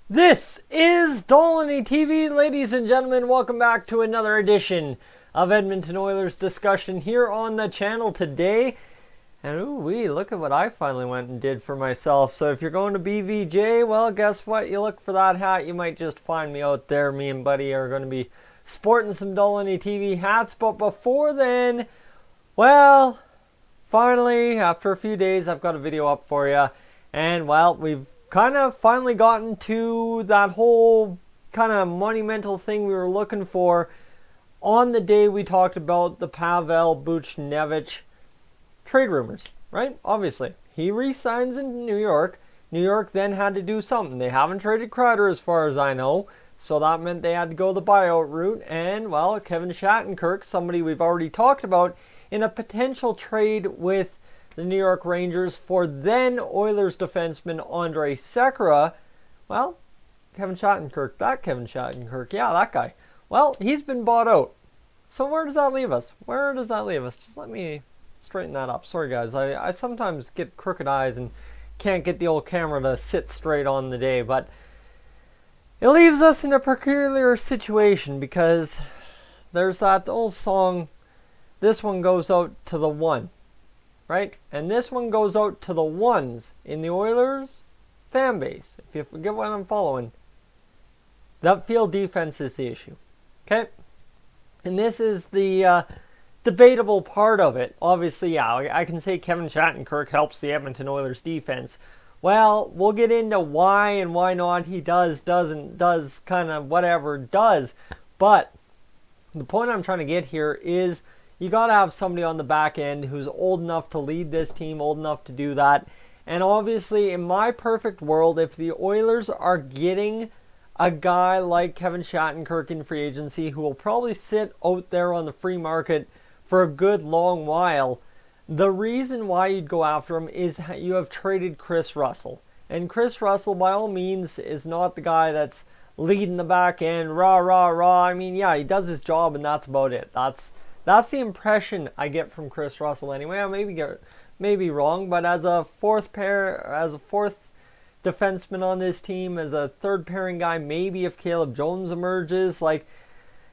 This is Dolany TV, ladies and gentlemen. Welcome back to another edition of Edmonton Oilers discussion here on the channel today. And ooh-wee, look at what I finally went and did for myself. So if you're going to BVJ, well, guess what? You look for that hat, you might just find me out there. Me and Buddy are going to be sporting some Dolany TV hats. But before then, well, finally, after a few days, I've got a video up for you. And, well, we've kind of finally gotten to that whole kind of monumental thing we were looking for on the day we talked about the Pavel Buchnevich trade rumors, right? Obviously, he re-signs in New York. New York then had to do something. They haven't traded Kreider as far as I know, so that meant they had to go the buyout route. And, well, Kevin Shattenkirk, somebody we've already talked about, in a potential trade with the New York Rangers for then Oilers defenseman Andrei Sekera. Well, Kevin Shattenkirk, yeah, that guy. Well, he's been bought out. So where does that leave us? Just let me straighten that up. Sorry, guys. I sometimes get crooked eyes and can't get the old camera to sit straight on the day. But it leaves us in a peculiar situation because there's that old song, "This one goes out to the one." Right? And this one goes out to the ones in the Oilers fan base. If you forget what I'm following, that field defense is the issue. Okay? And this is the debatable part of it. Obviously, yeah, I can say Kevin Shattenkirk helps the Edmonton Oilers defense. Well, we'll get into why and why not he does, doesn't, does, kind of whatever does. But the point I'm trying to get here is you got to have somebody on the back end who's old enough to lead this team, old enough to do that. And obviously, in my perfect world, if the Oilers are getting a guy like Kevin Shattenkirk in free agency who will probably sit out there on the free market for a good long while, the reason why you'd go after him is you have traded Chris Russell. And Chris Russell, by all means, is not the guy that's leading the back end, rah, rah, rah. I mean, yeah, he does his job and that's about it. That's the impression I get from Chris Russell anyway. I may be wrong, but as a fourth defenseman on this team, as a third pairing guy, maybe if Caleb Jones emerges,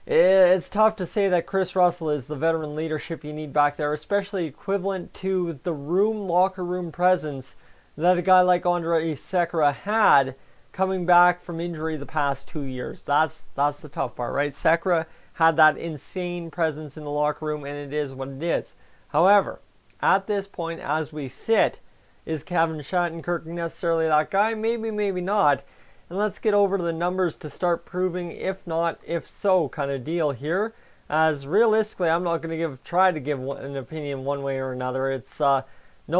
it's tough to say that Chris Russell is the veteran leadership you need back there, especially equivalent to the locker room presence that a guy like Andrei Sekera had coming back from injury the past 2 years. That's the tough part, right? Sekera had that insane presence in the locker room, and it is what it is. However, at this point, as we sit, is Kevin Shattenkirk necessarily that guy? Maybe, maybe not. And let's get over to the numbers to start proving if not, if so kind of deal here. As realistically, I'm not going to try to give an opinion one way or another. It's no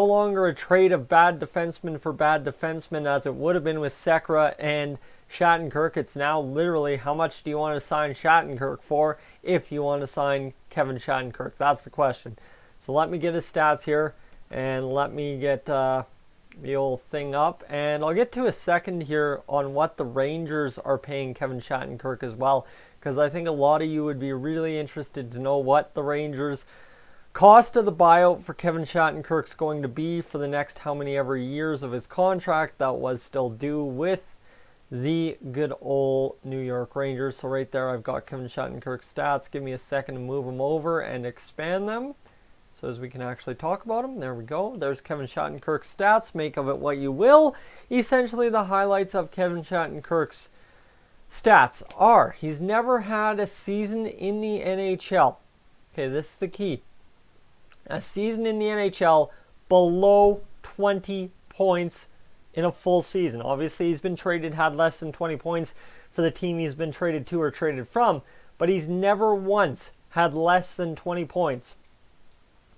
longer a trade of bad defensemen for bad defensemen as it would have been with Sekera and Shattenkirk. It's now literally how much do you want to sign Shattenkirk for if you want to sign Kevin Shattenkirk? That's the question. So let me get his stats here and let me get the old thing up. And I'll get to a second here on what the Rangers are paying Kevin Shattenkirk as well, because I think a lot of you would be really interested to know what the Rangers' cost of the buyout for Kevin Shattenkirk's going to be for the next how many ever years of his contract that was still due with the good old New York Rangers. So right there I've got Kevin Shattenkirks stats. Give me a second to move them over and expand them so as we can actually talk about them. There we go. There's Kevin Shattenkirks stats. Make of it what you will. Essentially the highlights of Kevin Shattenkirk's stats are he's never had a season in the NHL. Okay, this is the key. A season in the NHL below 20 points in a full season. Obviously, he's been traded, had less than 20 points for the team he's been traded to or traded from, but he's never once had less than 20 points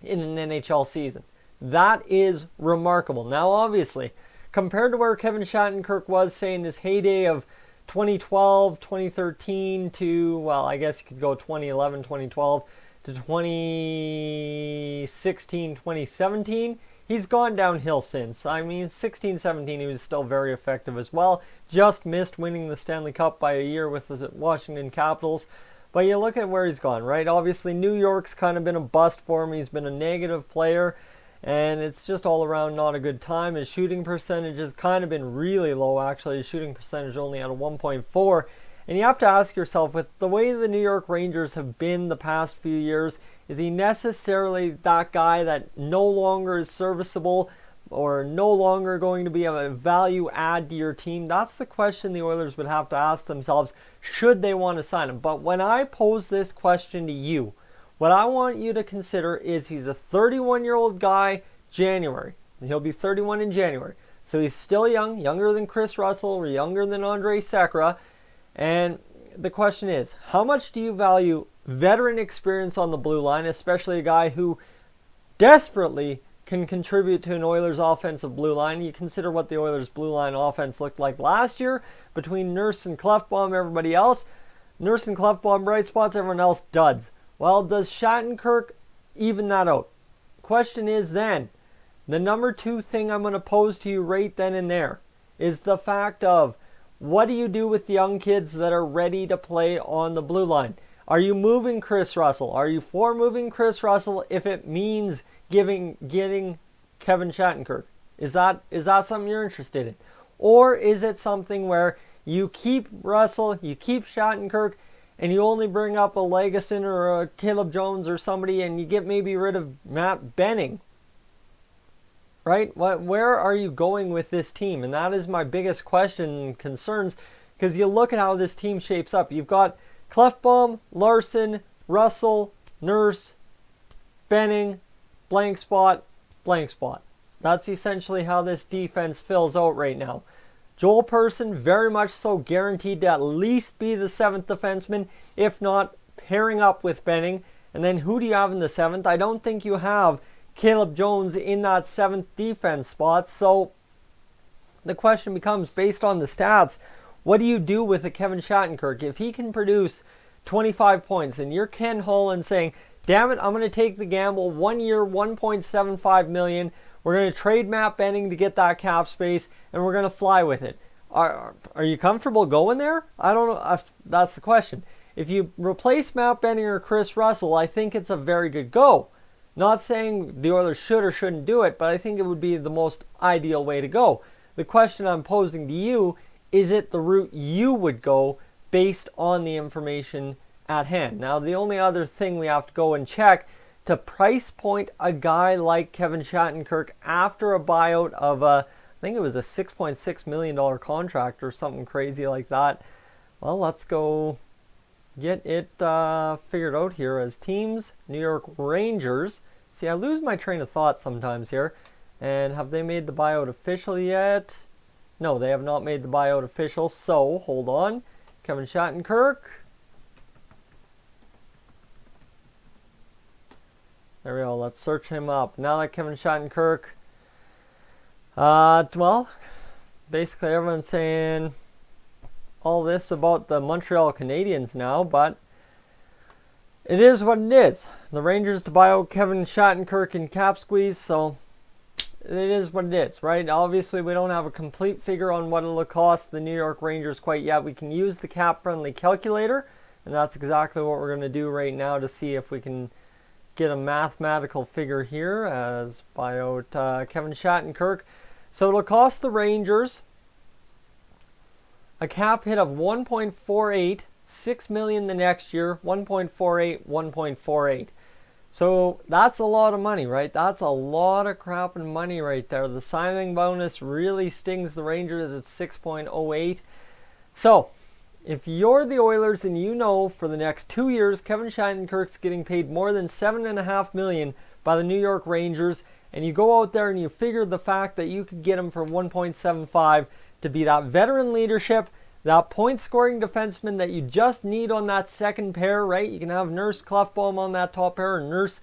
in an NHL season. That is remarkable. Now, obviously, compared to where Kevin Shattenkirk was, say, in his heyday of 2012, 2013 to, well, I guess you could go 2011, 2012 to 2016, 2017, he's gone downhill since. I mean, 16-17, he was still very effective as well. Just missed winning the Stanley Cup by a year with the Washington Capitals. But you look at where he's gone, right? Obviously, New York's kind of been a bust for him. He's been a negative player. and it's just all around not a good time. His shooting percentage has kind of been really low, actually. His shooting percentage only at a 1.4. And you have to ask yourself, with the way the New York Rangers have been the past few years, is he necessarily that guy that no longer is serviceable or no longer going to be a value add to your team? That's the question the Oilers would have to ask themselves, should they want to sign him. But when I pose this question to you, what I want you to consider is he's a 31-year-old guy, January. And he'll be 31 in January. So he's still young, younger than Chris Russell or younger than Andre Sekera. And the question is, how much do you value veteran experience on the blue line, especially a guy who desperately can contribute to an Oilers offensive blue line? You consider what the Oilers blue line offense looked like last year between Nurse and Klefbom, everybody else. Nurse and Klefbom bright spots, everyone else duds. Well, does Shattenkirk even that out? Question is then, the number two thing I'm going to pose to you right then and there is the fact of, what do you do with the young kids that are ready to play on the blue line? Are you moving Chris Russell? Are you for moving Chris Russell if it means getting Kevin Shattenkirk? Is that something you're interested in? Or is it something where you keep Russell, you keep Shattenkirk, and you only bring up a Legason or a Caleb Jones or somebody, and you get maybe rid of Matt Benning? Right? Where are you going with this team? And that is my biggest question and concerns, because you look at how this team shapes up. You've got Klefbom, Larson, Russell, Nurse, Benning, blank spot, blank spot. That's essentially how this defense fills out right now. Joel Person, very much so guaranteed to at least be the seventh defenseman, if not pairing up with Benning. And then who do you have in the seventh? I don't think you have Caleb Jones in that seventh defense spot. So the question becomes, based on the stats, what do you do with a Kevin Shattenkirk? If he can produce 25 points and you're Ken Holland saying, damn it, I'm going to take the gamble, 1 year, $1.75 million. We're going to trade Matt Benning to get that cap space, and we're going to fly with it. Are you comfortable going there? I don't know. That's the question. If you replace Matt Benning or Chris Russell, I think it's a very good go. Not saying the Oilers should or shouldn't do it, but I think it would be the most ideal way to go. The question I'm posing to you, is it the route you would go based on the information at hand? Now, the only other thing we have to go and check to price point a guy like Kevin Shattenkirk after a buyout of I think it was a $6.6 million contract or something crazy like that. Well, let's go get it figured out here as teams. New York Rangers. See, I lose my train of thought sometimes here. And have they made the buyout official yet? No, they have not made the buyout official. So, hold on. Kevin Shattenkirk. There we go. Let's search him up. Now that Kevin Shattenkirk, well, basically everyone's saying all this about the Montreal Canadiens now, but it is what it is. The Rangers to buy out Kevin Shattenkirk in cap squeeze, so it is what it is, right? Obviously, we don't have a complete figure on what it'll cost the New York Rangers quite yet. We can use the cap-friendly calculator, and that's exactly what we're going to do right now to see if we can get a mathematical figure here as buy out Kevin Shattenkirk. So it'll cost the Rangers a cap hit of 1.48, $6 million the next year, 1.48, 1.48. So that's a lot of money, right? That's a lot of crap and money right there. The signing bonus really stings the Rangers at 6.08. So if you're the Oilers and you know for the next 2 years Kevin Shattenkirk's getting paid more than $7.5 million by the New York Rangers, and you go out there and you figure the fact that you could get him for 1.75 to be that veteran leadership, that point-scoring defenseman that you just need on that second pair, right? You can have Nurse, Klefbom on that top pair, or Nurse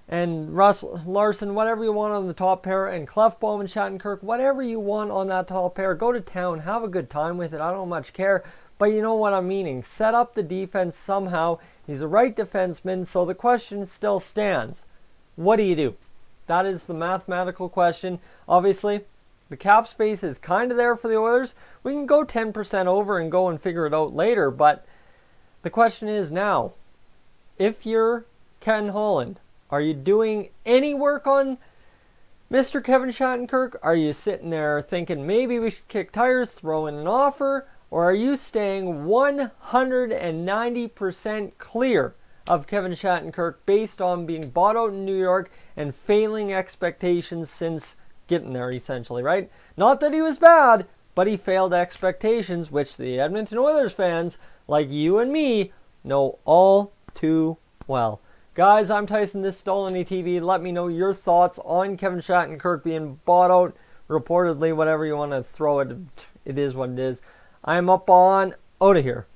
and Russell, Larson, whatever you want on the top pair, and Klefbom and Shattenkirk, whatever you want on that top pair. Go to town, have a good time with it. I don't much care. But you know what I'm meaning. Set up the defense somehow. He's a right defenseman, so the question still stands. What do you do? That is the mathematical question. Obviously, the cap space is kind of there for the Oilers. We can go 10% over and go and figure it out later, but the question is now, if you're Ken Holland, are you doing any work on Mr. Kevin Shattenkirk, are you sitting there thinking maybe we should kick tires, throw in an offer, or are you staying 190% clear of Kevin Shattenkirk based on being bought out in New York and failing expectations since getting there, essentially, right? Not that he was bad, but he failed expectations, which the Edmonton Oilers fans, like you and me, know all too well. Guys, I'm Tyson, this is Stolen TV. Let me know your thoughts on Kevin Shattenkirk being bought out, reportedly, whatever you want to throw it. It is what it is. I'm up on out of here.